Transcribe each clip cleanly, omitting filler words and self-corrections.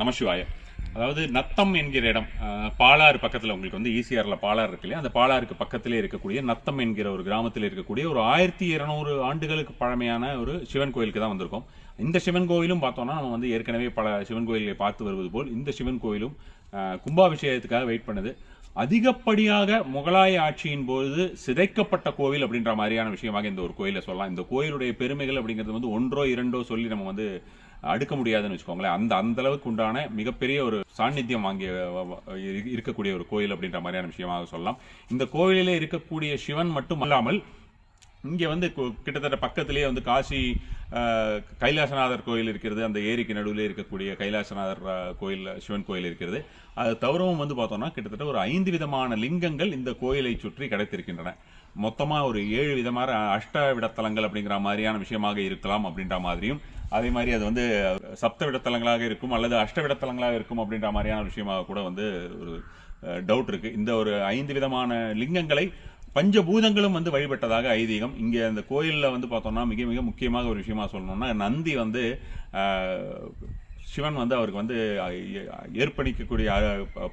நமசிவாய. அதாவது நத்தம் என்கிற இடம், பாலாறு பக்கத்தில் உங்களுக்கு வந்து ஈசிஆரில் பாலாறு இருக்கு இல்லையா, அந்த பாலாறுக்கு பக்கத்திலே இருக்கக்கூடிய நத்தம் என்கிற ஒரு கிராமத்தில் இருக்கக்கூடிய ஒரு 1200 ஆண்டுகளுக்கு பழமையான ஒரு சிவன் கோயிலுக்கு தான் வந்திருக்கோம். இந்த சிவன் கோயிலும் பார்த்தோம்னா நம்ம வந்து ஏற்கனவே பல சிவன் கோயில்களை பார்த்து வருவது போல் இந்த சிவன் கோயிலும் கும்பாபிஷேகத்துக்காக வெயிட் பண்ணுது. அதிகப்படியாக முகலாய ஆட்சியின் போது சிதைக்கப்பட்ட கோவில் அப்படின்ற மாதிரியான விஷயமாக இந்த ஒரு கோயிலை சொல்லலாம். இந்த கோயிலுடைய பெருமைகள் அப்படிங்கிறது வந்து ஒன்றோ இரண்டோ சொல்லி நம்ம வந்து அடுக்க முடியாதுன்னு வச்சுக்கோங்களேன். அந்த அளவுக்கு உண்டான மிகப்பெரிய ஒரு சாநித்தியம் வாங்கிய இருக்கக்கூடிய ஒரு கோயில் அப்படின்ற மாதிரியான விஷயமாக சொல்லலாம். இந்த கோயிலிலே இருக்கக்கூடிய சிவன் மட்டும் அல்லாமல் இங்கே வந்து கிட்டத்தட்ட பக்கத்திலேயே வந்து காசி கைலாசநாதர் கோயில் இருக்கிறது. அந்த ஏரிக்கு நடுவில் இருக்கக்கூடிய கைலாசநாதர் கோயில், சிவன் கோயில் இருக்கிறது. அது தவிரவும் வந்து பார்த்தோம்னா கிட்டத்தட்ட ஒரு 5 விதமான லிங்கங்கள் இந்த கோயிலை சுற்றி கிடைத்திருக்கின்றன. மொத்தமாக ஒரு 7 விதமான அஷ்டவிடத்தலங்கள் அப்படிங்கிற மாதிரியான விஷயமாக இருக்கலாம் அப்படின்ற மாதிரியும், அதே மாதிரி அது வந்து சப்த விடத்தலங்களாக இருக்கும் அல்லது அஷ்டவிடத்தலங்களாக இருக்கும் அப்படின்ற மாதிரியான விஷயமாக கூட வந்து ஒரு டவுட் இருக்கு. இந்த ஒரு 5 விதமான லிங்கங்களை பஞ்சபூதங்களும் வந்து வழிபட்டதாக ஐதீகம். இங்கே அந்த கோயிலில் வந்து பார்த்தோம்னா மிக மிக முக்கியமாக ஒரு விஷயமா சொல்லணும்னா, நந்தி வந்து சிவன் வந்து அவருக்கு வந்து ஏற்பணிக்கக்கூடிய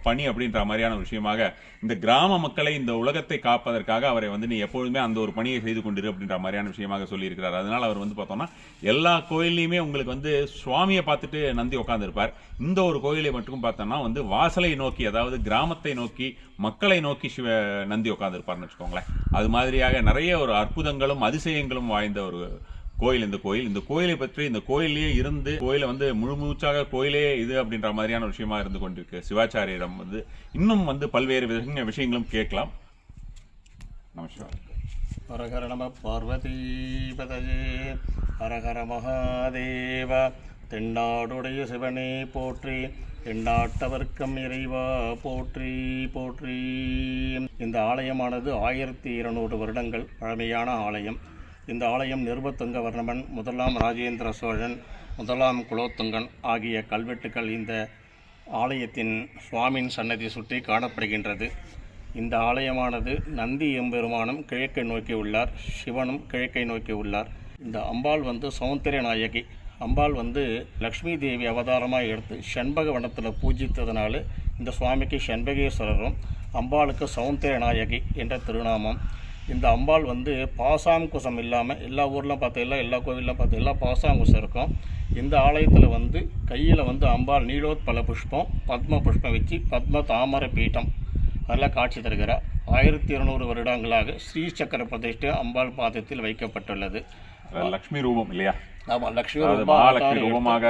பணி அப்படின்ற மாதிரியான ஒரு விஷயமாக இந்த கிராம மக்களை, இந்த உலகத்தை காப்பதற்காக அவரை வந்து நீ எப்பொழுதுமே அந்த ஒரு பணியை செய்து கொண்டிரு அப்படின்ற மாதிரியான விஷயமாக சொல்லியிருக்கிறார். அதனால அவர் வந்து பார்த்தோம்னா எல்லா கோயில்லையுமே உங்களுக்கு வந்து சுவாமியை பார்த்துட்டு நந்தி உட்காந்துருப்பார். இந்த ஒரு கோயிலை மட்டும் பார்த்தோம்னா வந்து வாசலை நோக்கி, அதாவது கிராமத்தை நோக்கி, மக்களை நோக்கி நந்தி உட்காந்துருப்பார்னு வச்சுக்கோங்களேன். அது மாதிரியாக நிறைய ஒரு அற்புதங்களும் அதிசயங்களும் வாய்ந்த ஒரு கோயில் இந்த கோயில். இந்த கோயிலை பற்றி, இந்த கோயிலே இருந்து கோயிலை வந்து முழுமூச்சாக கோயிலே இது அப்படின்ற மாதிரியான விஷயமா இருந்து கொண்டிருக்கு. சிவாச்சாரியிடம் வந்து இன்னும் வந்து பல்வேறு விஷயங்களும் கேட்கலாம். நமஸ்காரம். ஹரஹர நம பார்வதீபதயே ஹரஹர மகாதேவ. தென்னாடுடைய சிவனே போற்றி, தென்னாட்டவர்க்கம் இறைவா போற்றி போற்றி. இந்த ஆலயமானது 1200 வருடங்கள் பழமையான ஆலயம். இந்த ஆலயம் நிருபத்துங்க வர்ணமன், முதலாம் ராஜேந்திர சோழன், முதலாம் குலோத்துங்கன் ஆகிய கல்வெட்டுக்கள் இந்த ஆலயத்தின் சுவாமியின் சன்னதி சுற்றி காணப்படுகின்றது. இந்த ஆலயமானது நந்தி எம்பெருமானும் கிழக்கை நோக்கி உள்ளார், சிவனும் கிழக்கை நோக்கி உள்ளார். இந்த அம்பாள் வந்து சௌந்தர்ய நாயகி. அம்பாள் வந்து லக்ஷ்மி தேவி அவதாரமாக எடுத்து செண்பக வனத்தில் பூஜித்ததுனால இந்த சுவாமிக்கு செண்பகேஸ்வரரும், அம்பாளுக்கு சௌந்தர்ய நாயகி என்ற திருநாமம். இந்த அம்பாள் வந்து பாசாங்குசம் இல்லாமல், எல்லா ஊர்லாம் பார்த்தீங்களா, எல்லா கோவில்லாம் பார்த்தீங்களா பாசாங்குசம் இருக்கும். இந்த ஆலயத்தில் வந்து கையில் வந்து அம்பாள் நீலோத்பல புஷ்பம், பத்ம புஷ்பம் வச்சு பத்ம தாமரை பீட்டம் அதெல்லாம் காட்சி தருகிறார். 1200 வருடங்களாக ஸ்ரீ சக்கர பிரதிஷ்டை அம்பாள் பாதத்தில் வைக்கப்பட்டுள்ளது. லக்ஷ்மி ரூபம் இல்லையா? ஆமா, லக்ஷ்மி ரூபமாக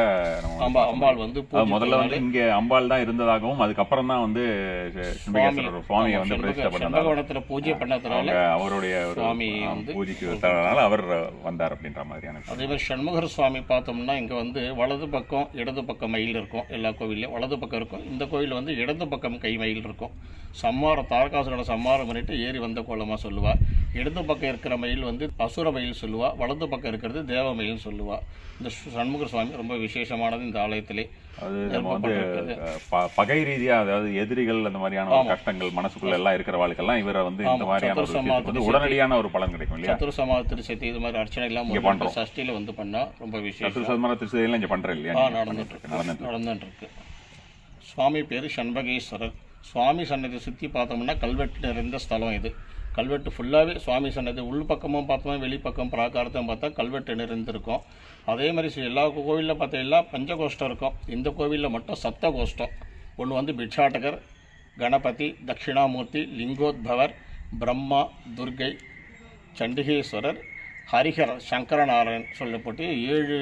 அம்பாள் வந்து முதல்ல வந்து இங்க அம்பாள் தான் இருந்ததாகவும் அதுக்கப்புறம் தான் வந்து சுவாமியை வந்து பிரதிஷ்டை பண்ணாங்க. பூஜை பண்ணதுனால அவருடைய சுவாமி வந்து பூஜைக்கு விட்டதுனால அவர் வந்தார் அப்படின்ற மாதிரியான. அதே மாதிரி சண்முகர் சுவாமி பார்த்தோம்னா இங்க வந்து வலது பக்கம் இடது பக்கம் மயில் இருக்கும். எல்லா கோவிலையும் வலது பக்கம் இருக்கும். இந்த கோயில் வந்து இடது பக்கம் கை மயில் இருக்கும். சம்மாரம், தாரகாசுரோட சம்மாரம் பண்ணிட்டு ஏறி வந்த கோலமா சொல்லுவா. இடது பக்கம் இருக்கிற மயில் வந்து அசுர மயில் சொல்லுவா, வலது பக்கம் இருக்கிறது தேவ மயில் சொல்லுவா. இந்த சண்முகர் சுவாமி ரொம்ப விசேஷமானது இந்த ஆலயத்திலே. அது நம்ம வந்து பகை ரீதியா, அதாவது எதிரிகள் அந்த மாதிரியான கஷ்டங்கள் மனசுக்குள்ள எல்லாம் இருக்கிறவாளுக்கெல்லாம் இவரை வந்து இந்த மாதிரியான உடனடியான ஒரு பலன் கிடைக்கும் இல்லையா? சத்துருசமாத திருச்சதி இது மாதிரி அர்ச்சனை எல்லாம் சஷ்டியில வந்து பண்ணா ரொம்ப விசேஷம். சத்துருசமாத திருச்சதி எல்லாம் இங்க பண்றேன் இல்லையா? நடந்துட்டு இருக்கு. சுவாமி பேரு சண்பகேஸ்வரர். சுவாமி சன்னதி சுற்றி பார்த்தோம்னா கல்வெட்டு நிறைந்த ஸ்தலம் இது. கல்வெட்டு ஃபுல்லாகவே சுவாமி சன்னதி உள் பக்கமும் பார்த்தோம்னா வெளிப்பக்கம் பிராகாரத்தையும் பார்த்தா கல்வெட்டு நிறைந்திருக்கும். அதே மாதிரி எல்லா கோவிலில் பார்த்தீங்கன்னா பஞ்சகோஷ்டம் இருக்கும். இந்த கோவிலில் மட்டும் சப்த கோஷ்டம். ஒன்று வந்து பிட்சாட்டகர், கணபதி, தட்சிணாமூர்த்தி, லிங்கோத்பவர், பிரம்மா, துர்கை, சண்டிகேஸ்வரர், ஹரிஹரர், சங்கரநாராயண் சொல்லப்பட்டு 7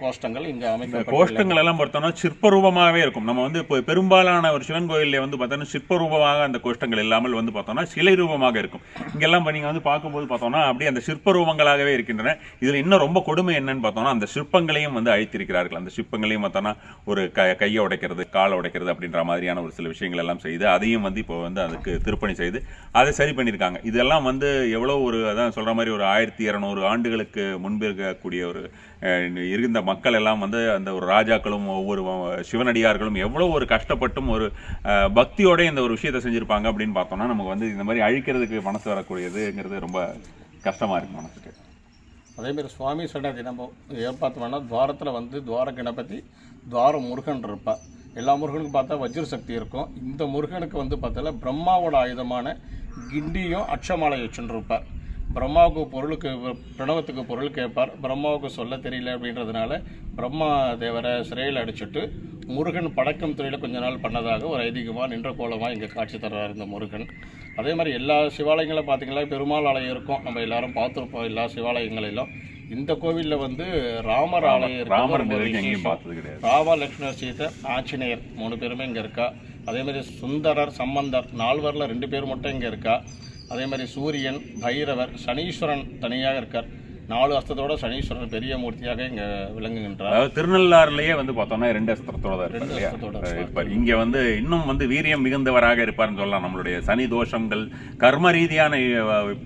கோஷ்டங்கள் இங்கே அமைக்க. கோஷ்டங்கள் எல்லாம் பார்த்தோம்னா சிற்பரூபமாகவே இருக்கும். நம்ம வந்து இப்போ பெரும்பாலான ஒரு சிவன் கோயிலில் வந்து பார்த்தோம்னா சிற்பரூபமாக அந்த கோஷ்டங்கள் இல்லாமல் வந்து பார்த்தோம்னா சிலை ரூபமாக இருக்கும். இங்கெல்லாம் நீங்கள் வந்து பார்க்கும்போது பார்த்தோம்னா அப்படியே அந்த சிற்பரூபங்களாகவே இருக்கின்றன. இதில் இன்னும் ரொம்ப கொடுமை என்னன்னு பார்த்தோம்னா அந்த சிற்பங்களையும் வந்து அழித்திருக்கிறார்கள். அந்த சிற்பங்களையும் பார்த்தோம்னா ஒரு கையை உடைக்கிறது, காலை உடைக்கிறது அப்படின்ற மாதிரியான ஒரு சில விஷயங்கள் எல்லாம் செய்து அதையும் வந்து இப்போ வந்து அதுக்கு திருப்பணி செய்து அதை சரி பண்ணியிருக்காங்க. இதெல்லாம் வந்து எவ்வளோ ஒரு, அதான் சொல்கிற மாதிரி ஒரு 1200 ஆண்டுகளுக்கு முன்பு இருக்கக்கூடிய ஒரு இருந்த மக்கள் எல்லாம் வந்து அந்த ஒரு ராஜாக்களும் ஒவ்வொரு சிவனடியார்களும் எவ்வளோ ஒரு கஷ்டப்பட்டும் ஒரு பக்தியோட இந்த ஒரு விஷயத்தை செஞ்சுருப்பாங்க அப்படின்னு பார்த்தோம்னா நமக்கு வந்து இந்த மாதிரி அழிக்கிறதுக்கு மனசு வரக்கூடியதுங்கிறது ரொம்ப கஷ்டமாக இருக்கு மனசுக்கு. அதேமாரி சுவாமி சன்னதி நம்ம பார்த்தோம்னா துவாரத்தில் வந்து துவார கணபதி, துவாரம் முருகன் இருப்பார். எல்லா முருகனுக்கும் பார்த்தா வஜ்ர சக்தி இருக்கும். இந்த முருகனுக்கு வந்து பார்த்தா பிரம்மாவோட ஆயுதமான கிண்டியும் அட்சமாலை வச்சுருப்பார். பிரம்மாவுக்கு பொருளுக்கு பிரணவத்துக்கு பொருள் கேட்பார். பிரம்மாவுக்கு சொல்ல தெரியல அப்படின்றதுனால பிரம்மா தேவரை சிறையில் அடிச்சுட்டு முருகன் படக்கம் தொழிலை கொஞ்ச நாள் பண்ணதாக ஒரு ஐதீகமாக நின்ற கோலமாக இங்கே காட்சி தர்றார் இந்த முருகன். அதே மாதிரி எல்லா சிவாலயங்களும் பார்த்திங்கன்னா பெருமாள் ஆலயம் இருக்கும், நம்ம எல்லாரும் பார்த்துருப்போம் எல்லா சிவாலயங்களிலும். இந்த கோவிலில் வந்து ராமர் ஆலயம் இருக்கு. ராம லக்ஷ்மணர் சீதை ஆஞ்சநேயர் 3 பேருமே இங்கே இருக்கா. அதே மாதிரி சுந்தரர் சம்பந்தர் 4 பேரில் 2 பேர் மட்டும் இங்கே இருக்கா. அதே மாதிரி சூரியன், பைரவர், சனீஸ்வரன் தனியாக இருக்கார். 4 அஸ்தத்தோட சனீஸ்வரன் பெரிய மூர்த்தியாக இங்கே விளங்குகின்றார். அதாவது திருநள்ளாறுலயே வந்து பார்த்தோம்னா 2 அஸ்திரத்தோட தான் இருப்பார். இங்க வந்து இன்னும் வந்து வீரியம் மிகுந்தவராக இருப்பார்னு சொல்லலாம். நம்மளுடைய சனி தோஷங்கள், கர்ம ரீதியான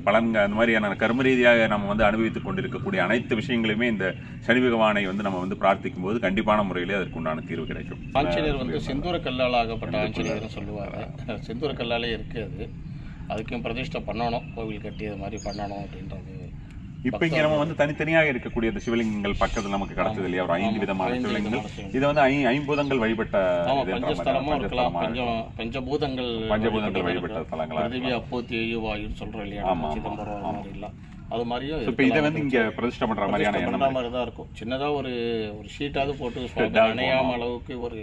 பலன்கள், அந்த மாதிரியான கர்ம ரீதியாக நம்ம வந்து அனுபவித்துக் கொண்டிருக்கக்கூடிய அனைத்து விஷயங்களுமே இந்த சனி பகவானை வந்து நம்ம வந்து பிரார்த்திக்கும் போது கண்டிப்பான முறையிலே அதற்கு உண்டான தீர்வு கிடைக்கும். ஆஞ்சநேயர் வந்து செந்தூர கல்லால் ஆகப்பட்ட ஆஞ்சநேயர் சொல்லுவாங்க. செந்தூர கல்லாலே இருக்கு. அதுக்கும் பிரதிஷ்டை பண்ணணும், கோவில் கட்டி அது மாதிரி பண்ணணும் அப்படின்றது. இப்ப இங்க நம்ம வந்து தனித்தனியாக இருக்கக்கூடிய இந்த சிவலிங்கங்கள் பக்கத்துல நமக்கு கிடைச்சது இல்லையா, ஒரு 5 விதமான சிவலிங்கங்கள். இது வந்து 5 வழிபட்ட பஞ்சபூதங்கள் வழிபட்ட தலங்களா, அப்போத்தி வாயுன்னு சொல்றோம் இல்லையா, சிதம்பரம் மாதிரி எல்லாம் அது மாதிரியும். இப்ப இதை வந்து இங்க பிரதிஷ்டை பண்ற மாதிரியான மாதிரி தான் இருக்கும். சின்னதா ஒரு ஷீட்டாவது போட்டு அணையாம அளவுக்கு ஒரு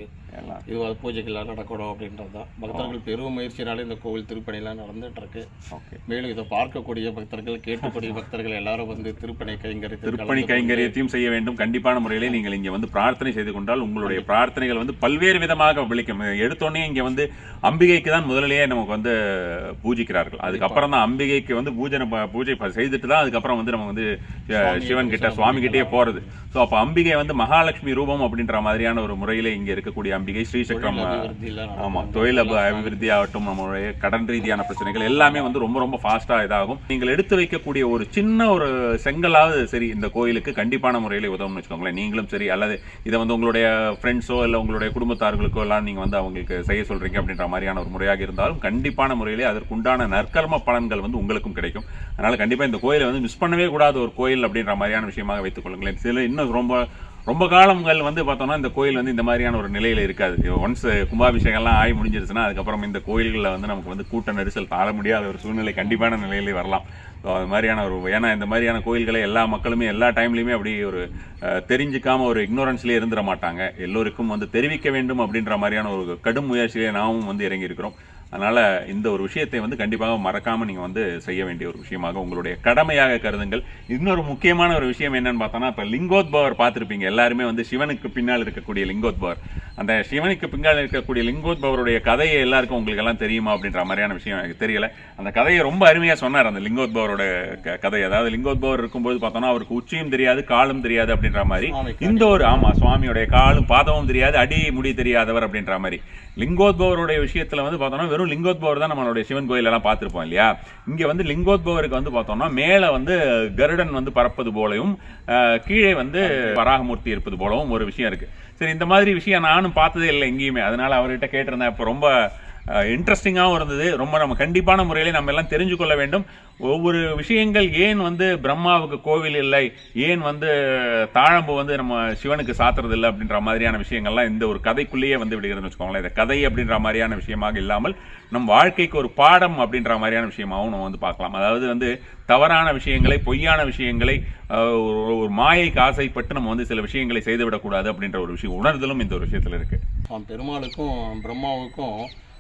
இது பூஜைகள் நடக்கணும் அப்படின்றது தான். பக்தர்கள் பெரும் முயற்சினாலே இந்த கோவில் திருப்பணிலாம் நடந்துட்டு இருக்கு. மேலும் இதை பார்க்கக்கூடிய பக்தர்கள், கேட்கக்கூடிய பக்தர்கள் எல்லாரும் வந்து திருப்பணி கைங்கரியத்தையும் செய்ய வேண்டும். கண்டிப்பான முறையிலே நீங்கள் இங்க வந்து பிரார்த்தனை செய்து கொண்டால் உங்களுடைய பிரார்த்தனைகள் வந்து பல்வேறு விதமாக விழிக்கும். எடுத்தோடனே இங்க வந்து அம்பிகைக்கு தான் முதலிலேயே நமக்கு வந்து பூஜிக்கிறார்கள். அதுக்கப்புறம் தான் அம்பிகைக்கு வந்து பூஜை செய்துட்டு தான் அதுக்கப்புறம் வந்து நம்ம வந்து சிவன் கிட்ட சுவாமி கிட்டே போறது. ஸோ அப்போ அம்பிகை வந்து மகாலட்சுமி ரூபம் அப்படின்ற மாதிரியான ஒரு முறையில இங்க இருக்கக்கூடிய அம்பிகை ஸ்ரீசக்கரம், ஆமா, தொழில் அபிவிருத்தி ஆகட்டும், நம்மளுடைய கடன் ரீதியான பிரச்சனைகள் எல்லாமே வந்து ரொம்ப ரொம்ப ஃபாஸ்டா இதாகும். நீங்கள் எடுத்து வைக்கக்கூடிய ஒரு சின்ன ஒரு செங்கலாவது சரி இந்த கோயிலுக்கு கண்டிப்பான முறையில உதவும்னு வச்சுக்கோங்களேன். நீங்களும் சரி, அல்லது இதை வந்து உங்களுடைய ஃப்ரெண்ட்ஸோ இல்லை உங்களுடைய குடும்பத்தார்களுக்கோ எல்லாம் நீங்க வந்து அவங்களுக்கு செய்ய சொல்றீங்க அப்படின்ற மாதிரியான ஒரு முறையாக இருந்தாலும் கண்டிப்பான முறையிலே அதற்குண்டான நற்கர்ம பலன்கள் வந்து உங்களுக்கும் கிடைக்கும். அதனால கண்டிப்பா இந்த கோயிலை வந்து மிஸ் பண்ணவே கூடாத ஒரு கோயில் அப்படின்ற மாதிரியான விஷயமாக வைத்துக் கொள்ளுங்களேன். சில இன்னும் ரொம்ப காலங்கள் வந்து பார்த்தோம்னா இந்த கோயில் வந்து இந்த மாதிரியான ஒரு நிலையில இருக்காது. ஒன்ஸ் கும்பாபிஷேகம்லாம் ஆகி முடிஞ்சிருச்சுன்னா அதுக்கப்புறம் இந்த கோயில்களில் வந்து நமக்கு வந்து கூட்ட நெரிசல் தாழ முடியாத ஒரு சூழ்நிலை கண்டிப்பான நிலையிலே வரலாம். ஸோ அது மாதிரியான ஏன்னா இந்த மாதிரியான கோயில்களை எல்லா மக்களுமே எல்லா டைம்லையுமே அப்படி ஒரு தெரிஞ்சுக்காம ஒரு இக்னோரன்ஸ்லேயே இருந்துட மாட்டாங்க. எல்லோருக்கும் வந்து தெரிவிக்க வேண்டும் அப்படின்ற மாதிரியான ஒரு கடும் முயற்சியிலே நாமும் வந்து இறங்கி இருக்கிறோம். அதனால இந்த ஒரு விஷயத்தை வந்து கண்டிப்பாக மறக்காம நீங்க வந்து செய்ய வேண்டிய ஒரு விஷயமாக உங்களுடைய கடமையாக கருதுங்கள். இன்னொரு முக்கியமான ஒரு விஷயம் என்னன்னு பார்த்தோம்னா, இப்ப லிங்கோத்பவர் பார்த்திருப்பீங்க எல்லாருமே வந்து சிவனுக்கு பின்னால் இருக்கக்கூடிய லிங்கோத்பவர். அந்த சிவனுக்கு பின்னால் இருக்கக்கூடிய லிங்கோத்பவருடைய கதையை எல்லாருக்கும் உங்களுக்கு எல்லாம் தெரியுமா அப்படின்ற மாதிரியான விஷயம் எனக்கு தெரியல. அந்த கதையை ரொம்ப அருமையா சொன்னார் அந்த லிங்கோத்பவரோட கதை. அதாவது லிங்கோத்பவர் இருக்கும்போது பார்த்தோம்னா அவருக்கு உச்சியும் தெரியாது காலும் தெரியாது அப்படின்ற மாதிரி, இந்த ஒரு சுவாமியோடைய காலும் பாதமும் தெரியாது, அடி முடி தெரியாதவர் அப்படின்ற மாதிரி. லிங்கோத்பவருடைய விஷயத்துல வந்து பார்த்தோம்னா வெறும் லிங்கோத்பவர் தான் நம்மளுடைய சிவன் கோயில் எல்லாம் பார்த்திருப்போம் இல்லையா. இங்க வந்து லிங்கோத்பவருக்கு வந்து பார்த்தோம்னா மேல வந்து கருடன் வந்து பறப்பது போலவும் கீழே வந்து வராகமூர்த்தி இருப்பது போலவும் ஒரு விஷயம் இருக்கு. சரி, இந்த மாதிரி விஷயம் நானும் பார்த்ததே இல்லை எங்கேயுமே. அதனால அவர்கிட்ட கேட்டிருந்தேன். இப்போ ரொம்ப இன்ட்ரெஸ்டிங்காகவும் இருந்தது. ரொம்ப நம்ம கண்டிப்பான முறையிலே நம்ம எல்லாம் தெரிஞ்சு கொள்ள வேண்டும். ஒவ்வொரு விஷயங்கள் ஏன் வந்து பிரம்மாவுக்கு கோவில் இல்லை, ஏன் வந்து தாழம்பு வந்து நம்ம சிவனுக்கு சாத்துறது இல்லை அப்படின்ற மாதிரியான விஷயங்கள்லாம் இந்த ஒரு கதைக்குள்ளேயே வந்து விடுகிறதுன்னு வச்சுக்கோங்களேன். இந்த கதை அப்படின்ற மாதிரியான விஷயமாக இல்லாமல் நம் வாழ்க்கைக்கு ஒரு பாடம் அப்படின்ற மாதிரியான விஷயமாகவும் நம்ம வந்து பார்க்கலாம். அதாவது வந்து தவறான விஷயங்களை, பொய்யான விஷயங்களை, ஒரு மாயைக்கு ஆசைப்பட்டு நம்ம வந்து சில விஷயங்களை செய்துவிடக்கூடாது அப்படின்ற ஒரு விஷயம் உணர்தலும் இந்த ஒரு விஷயத்துல இருக்கு. பெருமாளுக்கும் பிரம்மாவுக்கும்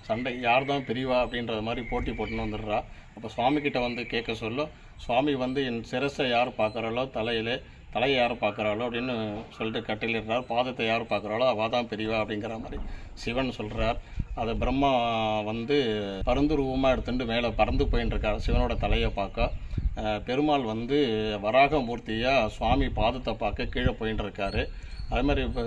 சண்டை, யார் தான் பெரியவா அப்படின்றது மாதிரி போட்டி போட்டுன்னு வந்துடுறா. அப்போ சுவாமி கிட்ட வந்து கேட்க சொல்ல, சுவாமி வந்து என் சிரசை யார் பார்க்குறாளோ, தலையை யார் பார்க்குறாளோ அப்படின்னு சொல்லிட்டு கட்டிலிடுறார். பாதத்தை யார் பார்க்குறாளோ அவள் தான் பெரியவா அப்படிங்கிற மாதிரி சிவன் சொல்கிறார். அதை பிரம்மா வந்து பரந்துருவமாக எடுத்துட்டு மேலே பறந்து போயின்னு இருக்கார் சிவனோட தலையை பார்க்க. பெருமாள் வந்து வராகமூர்த்தியாக சுவாமி பாதத்தை பார்க்க கீழே போயின்னு இருக்காரு. அது மாதிரி இப்போ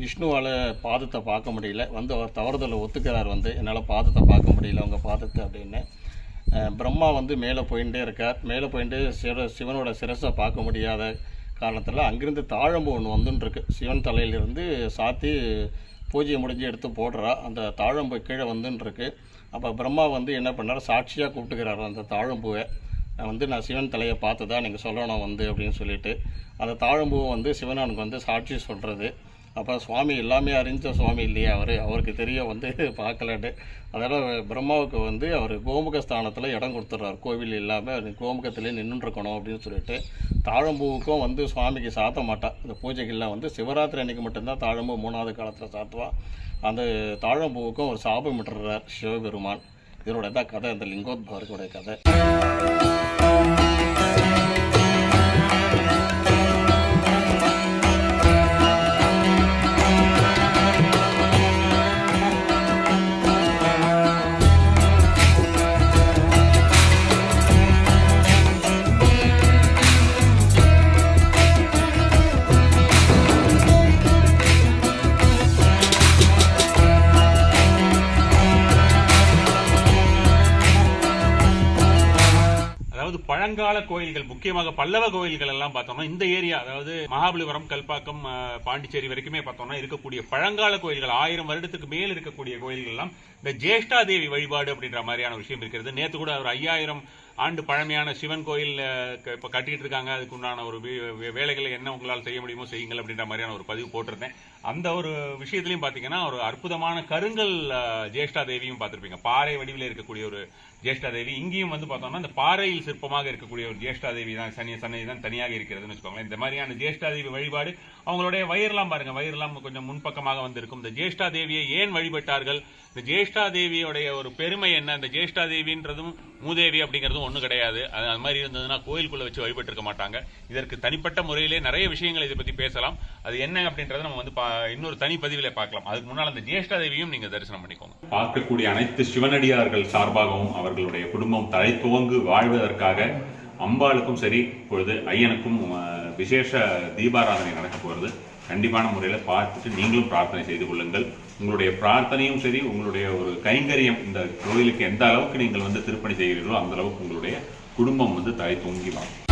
விஷ்ணுவால் பாதத்தை பார்க்க முடியல, வந்து அவர் தவறுதலை ஒத்துக்கிறார், வந்து என்னால் பாதத்தை பார்க்க முடியல உங்கள் பாதத்தை அப்படின்னு. பிரம்மா வந்து மேலே போயிட்டே இருக்கார். மேலே போயிட்டு சிவனோட சிரஸை பார்க்க முடியாத காரணத்தில் அங்கிருந்து தாழம்பு ஒன்று வந்துட்டுருக்கு. சிவன் தலையிலிருந்து சாத்தி பூஜையை முடிஞ்சு எடுத்து போடுறா. அந்த தாழம்பு கீழே வந்துட்டுருக்கு. அப்போ பிரம்மா வந்து என்ன பண்ணார், சாட்சியாக கூப்பிட்டுக்கிறார் அந்த தாழம்பூவை. வந்து நான் சிவன் தலையை பார்த்து தான் நீங்கள் சொல்லணும் வந்து அப்படின்னு சொல்லிட்டு அந்த தாழம்பூவை வந்து சிவனானுக்கு வந்து சாட்சி சொல்கிறது. அப்போ சுவாமி எல்லாமே அறிஞ்ச சுவாமி இல்லையா அவருக்கு தெரியும் வந்து பார்க்கலட்டு. அதனால் பிரம்மாவுக்கு வந்து அவர் கோமுக ஸ்தானத்தில் இடம் கொடுத்துட்றாரு. கோவில் இல்லாமல் கோமுகத்திலே நின்றுருக்கணும் அப்படின்னு சொல்லிட்டு தாழம்பூவுக்கும் வந்து சுவாமிக்கு சாத்த மாட்டா. இந்த பூஜைகள்லாம் வந்து சிவராத்திரி அன்றைக்கி மட்டும்தான் தாழம்பூ 3வது காலத்தில் சாத்துவா. அந்த தாழம்பூவுக்கும் ஒரு சாபம் விட்டுறார் சிவபெருமான். இதனோட தான் கதை, இந்த லிங்கோத்பவருடைய கதை. அதாவது பழங்கால கோயில்கள், முக்கியமாக பல்லவ கோயில்கள் எல்லாம் பார்த்தோம்னா இந்த ஏரியா, அதாவது மகாபலிபுரம், கல்பாக்கம், பாண்டிச்சேரி வரைக்குமே பார்த்தோம்னா இருக்கக்கூடிய பழங்கால கோயில்கள், 1000 வருடத்துக்கு மேல் இருக்கக்கூடிய கோயில்கள் எல்லாம் இந்த ஜேஷ்டா தேவி வழிபாடு அப்படின்ற மாதிரியான விஷயம் இருக்கிறது. நேற்று கூட ஒரு 5000 ஆண்டு பழமையான சிவன் கோயில் இப்போ கட்டிக்கிட்டு இருக்காங்க. அதுக்கு உண்டான ஒரு வேலைகளை என்ன உங்களால் செய்ய முடியுமோ செய்யுங்கள் அப்படின்ற மாதிரியான ஒரு பதிவு போட்டிருந்தேன். அந்த ஒரு விஷயத்திலையும் பார்த்தீங்கன்னா ஒரு அற்புதமான கருங்கல் ஜேஷ்டா தேவியும் பார்த்துருப்பீங்க. பாறை வடிவில் இருக்கக்கூடிய ஒரு ஜேஷ்டா தேவி. இங்கேயும் வந்து பார்த்தோம்னா இந்த பாறையில் சிற்பமாக இருக்கக்கூடிய ஒரு ஜேஷ்டா தேவி தான், சன்னதி தான் தனியாக இருக்கிறதுன்னு வச்சுக்கோங்களேன். இந்த மாதிரியான ஜேஷ்டா தேவி வழிபாடு, அவங்களுடைய வயிறெல்லாம் பாருங்க, வயிறெல்லாம் கொஞ்சம் முன்பக்கமாக வந்திருக்கும். இந்த ஜேஷ்டா தேவியை ஏன் வழிபட்டார்கள், இந்த ஜேஷ்டா தேவியோடைய ஒரு பெருமை என்ன, இந்த ஜேஷ்டா தேவின்றதும் மூதேவி அப்படிங்கிறதும் ஒன்றும் கிடையாது. அது மாதிரி இருந்ததுன்னா கோயிலுக்குள்ள வச்சு வழிபட்டு இருக்க மாட்டாங்க. இதற்கு தனிப்பட்ட முறையிலே நிறைய விஷயங்கள் இதை பற்றி பேசலாம். அது என்ன அப்படின்றத நம்ம வந்து இன்னொரு தனி பதிவிலே பார்க்கலாம். அதுக்கு முன்னால் அந்த ஜேஷ்டா தேவியும் நீங்க தரிசனம் பண்ணிக்கோங்க. பார்க்கக்கூடிய அனைத்து சிவனடியார்கள் சார்பாகவும் அவர்களுடைய குடும்பம் தழைத்துவங்கு வாழ்வதற்காக அம்பாளுக்கும் சரி, இப்பொழுது ஐயனுக்கும் விசேஷ தீபாராதனை நடக்க போகிறது. கண்டிப்பான முறையில் பார்த்துட்டு நீங்களும் பிரார்த்தனை செய்து கொள்ளுங்கள். உங்களுடைய பிரார்த்தனையும் சரி, உங்களுடைய ஒரு கைங்கரியம் இந்த கோயிலுக்கு எந்த அளவுக்கு நீங்கள் வந்து திருப்பணி செய்கிறீர்களோ அந்த அளவுக்கு உங்களுடைய குடும்பம் வந்து தலை தூங்கி வாங்க.